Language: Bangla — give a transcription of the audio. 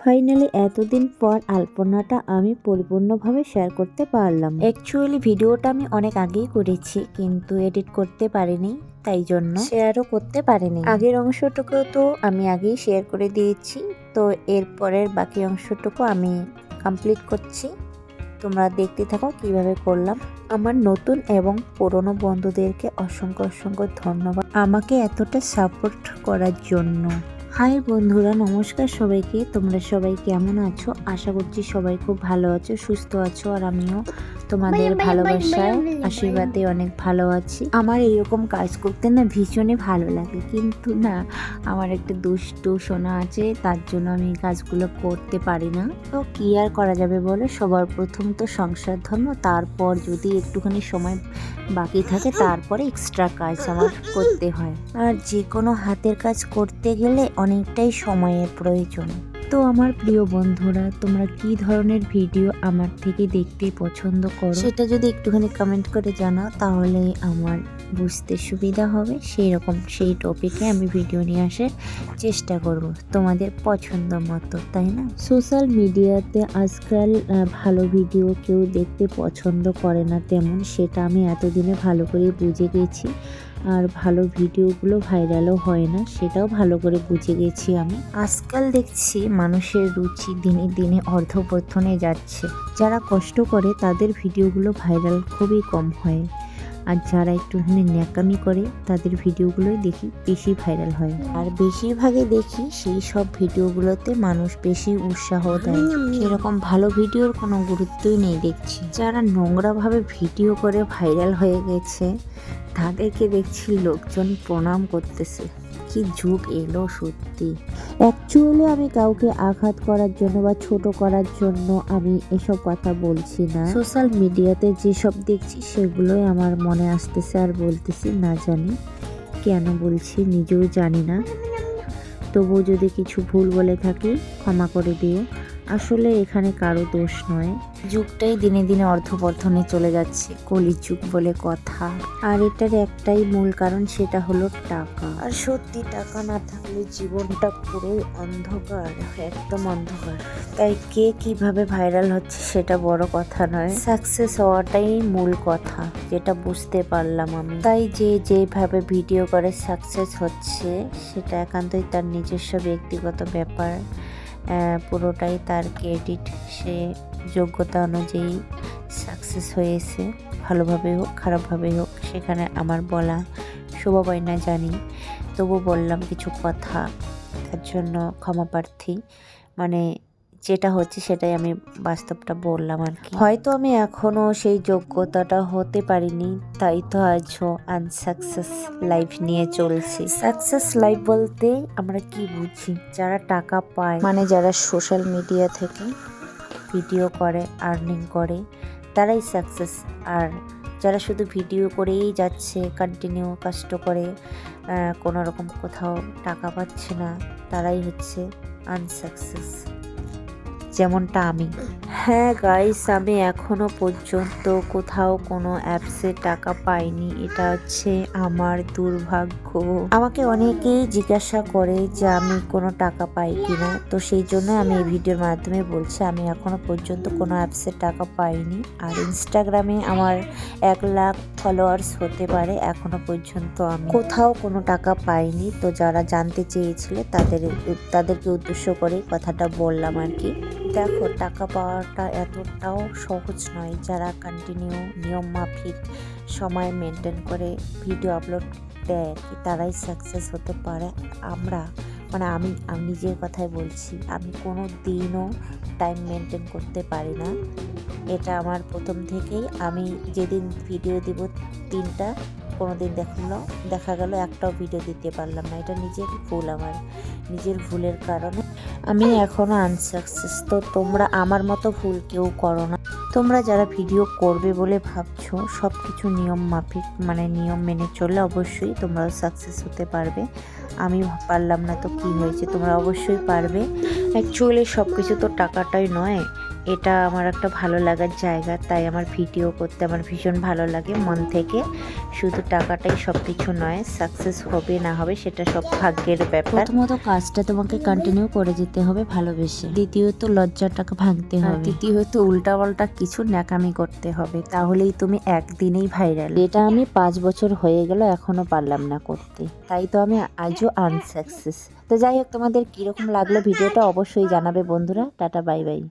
ফাইনালি এতদিন পর আলপনাটা আমি পরিপূর্ণভাবে শেয়ার করতে পারলাম। অ্যাকচুয়ালি ভিডিওটা আমি অনেক আগেই করেছি, কিন্তু এডিট করতে পারিনি, তাই জন্য শেয়ারও করতে পারিনি। আগের অংশটুকু তো আমি আগেই শেয়ার করে দিয়েছি, তো এরপরের বাকি অংশটুকু আমি কমপ্লিট করছি। তোমরা দেখতে থাকো কিভাবে করলাম। আমার নতুন এবং পুরনো বন্ধুদেরকে অসংখ্য অসংখ্য ধন্যবাদ আমাকে এতটা সাপোর্ট করার জন্য। হাই বন্ধুরা, নমস্কার সবাইকে। তোমরা সবাই কেমন আছো? আশা করছি সবাই খুব ভালো আছো, সুস্থ আছো, আর আমিও তোমাদের ভালোবাসায় আশীর্বাদে অনেক ভালো আছি। আমার এরকম কাজ করতে না ভীষণই ভালো লাগে, কিন্তু না আমার একটা দুষ্টু সোনা আছে, তার জন্য আমি কাজগুলো করতে পারি না। তো কি আর করা যাবে বলো, সবার প্রথম তো সংসার ধর্ম, তারপর যদি একটুখানি সময় বাকি থাকে তারপরে এক্সট্রা কাজ আমার করতে হয়। আর যে কোনো হাতের কাজ করতে গেলে অনেকটাই সময়ের প্রয়োজন। তো আমার প্রিয় বন্ধুরা, তোমরা কি ধরনের ভিডিও আমার থেকে দেখতে পছন্দ করো সেটা যদি একটুখানি কমেন্ট করে জানাও, তাহলে আমার বুঝতে সুবিধা হবে। সেই টপিকে আমি ভিডিও নিয়ে আসার চেষ্টা করব তোমাদের পছন্দ মতো, তাই না? সোশ্যাল মিডিয়াতে আজকাল ভালো ভিডিও কেউ দেখতে পছন্দ করে না তেমন, সেটা আমি এতদিনে ভালো করে বুঝে গেছি। আর ভালো ভিডিওগুলো ভাইরালও হয় না, সেটাও ভালো করে বুঝে গেছি আমি। আজকাল দেখছি মানুষের রুচি দিনে দিনে অধঃপতনে যাচ্ছে। যারা কষ্ট করে তাদের ভিডিওগুলো ভাইরাল খুবই কম হয়, আর যারা একটুখানি ন্যাকামি করে তাদের ভিডিওগুলোই দেখি বেশি ভাইরাল হয়। আর বেশিরভাগে দেখি সেই সব ভিডিওগুলোতে মানুষ বেশি উৎসাহ দেয়, সেরকম ভালো ভিডিওর কোনো গুরুত্বই নেই দেখছি। যারা নোংরাভাবে ভিডিও করে ভাইরাল হয়ে গেছে তাদেরকে দেখছি লোকজন প্রণাম করতেছে। কি যুগ এলো সত্যি। অ্যাকচুয়ালি আমি কাউকে আঘাত করার জন্য বা ছোট করার জন্য আমি এসব কথা বলছি না। সোশ্যাল মিডিয়াতে যেসব দেখছি সেগুলোই আমার মনে আসতেছে আর বলতেছি, না জানি কেন বলছি নিজেও জানি না। তবুও যদি কিছু ভুল বলে থাকি ক্ষমা করে দিও। আসলে এখানে কারো দোষ নয়, যুগটাই দিনে দিনে অর্ধপতনে চলে যাচ্ছে, কলিযুগ বলে কথা। আর এটার একটাই মূল কারণ, সেটা হলো টাকা। আর সত্যি টাকা না থাকলে জীবনটা পুরোই অন্ধকার, একদম অন্ধকার। তাই কে কিভাবে ভাইরাল হচ্ছে সেটা বড় কথা নয়, সাকসেস হওয়াটাই মূল কথা, যেটা বুঝতে পারলাম আমি। তাই যে যেভাবে ভিডিও করে সাকসেস হচ্ছে সেটা একান্তই তার নিজস্ব ব্যক্তিগত ব্যাপার, পুরোটাই তার ক্রেডিট। সে যোগ্যতা অনুযায়ী সাকসেস হয়েছে, ভালোভাবে হোক খারাপভাবে হোক, সেখানে আমার বলা শোভা পায় না জানি, তবু বললাম কিছু কথা, তার জন্য ক্ষমা প্রার্থী। মানে যেটা হচ্ছে সেটাই আমি বাস্তবটা বললাম আর কি। হয়তো আমি এখনো সেই যোগ্যতাটা হতে পারিনি, তাই তো আজও আনসাকসেস লাইফ নিয়ে চলছি। সাকসেস লাইফ বলতে আমরা কি বুঝি? যারা টাকা পায়, মানে যারা সোশ্যাল মিডিয়া থেকে ভিডিও করে আর্নিং করে, তারাই সাকসেস। আর যারা শুধু ভিডিও করেই যাচ্ছে, কন্টিনিউ কষ্ট করে কোনো রকম কোথাও টাকা পাচ্ছে না, তারাই হচ্ছে আনসাকসেস, যেমনটা আমি। হ্যাঁ গাইস, আমি এখনো পর্যন্ত কোথাও কোনো অ্যাপসে টাকা পাইনি, এটা হচ্ছে আমার দুর্ভাগ্য। আমাকে অনেকেই জিজ্ঞাসা করে যে আমি কোনো টাকা পাই কিনা, তো সেই জন্য আমি এই ভিডিওর মাধ্যমে বলছি আমি এখনো পর্যন্ত কোনো অ্যাপসে টাকা পাইনি। আর ইনস্টাগ্রামে আমার 1 লাখ ফলোয়ার্স হতে পারে, এখনো পর্যন্ত আমি কোথাও কোনো টাকা পাইনি। তো যারা জানতে চেয়েছিল তাদেরকে উদ্দেশ্য করে কথাটা বললাম আর কি। দেখো, টাকা পাওয়াটা এতটাও সহজ নয়। যারা কন্টিনিউ নিয়ম মাফিক সময় মেনটেন করে ভিডিও আপলোড দেয় কি, তারাই সাকসেস হতে পারে। আমি নিজের কথাই বলছি, আমি কোনো দিনও টাইম মেনটেন করতে পারি না। এটা আমার প্রথম থেকেই। আমি যেদিন ভিডিও দিব 3টা, কোনো দিন দেখা গেল একটাও ভিডিও দিতে পারলাম না। এটা নিজের ভুল, আমার নিজের ভুলের কারণে আমি এখনো আনসাকসেস। তো তোমরা আমার মতো ভুল কেউ করো না। তোমরা যারা ভিডিও করবে বলে ভাবছো, সব কিছু নিয়ম মাফিক, মানে নিয়ম মেনে চললে অবশ্যই তোমরা সাকসেস হতে পারবে। আমি পারলাম না তো কি হয়েছে, তোমরা অবশ্যই পারবে। অ্যাকচুয়ালি সব কিছু তো টাকাটাই নয়, এটা আমার একটা ভালো লাগার জায়গা, তাই আমার ভিডিও করতে আমার ভীষণ ভালো লাগে মন থেকে। শুধু টাকাটাই সব কিছু নয়, সাকসেস হবে না হবে সেটা সব ভাগ্যের ব্যাপার। প্রথমত কাজটা তোমাকে কন্টিনিউ করে যেতে হবে ভালোবেসে, দ্বিতীয়ত লজ্জাটাকে ভাঙতে হবে, তৃতীয়ত উল্টাপাল্টা কিছু ন্যাকামি করতে হবে, তাহলেই তুমি একদিনেই ভাইরাল। এটা আমি 5 বছর হয়ে গেল এখনো পারলাম না করতে, তাই তো আমি আজও আনসাকসেস। তো যাই হোক, তোমাদের কিরকম লাগলো ভিডিওটা অবশ্যই জানাবে বন্ধুরা। Tata, bye bye.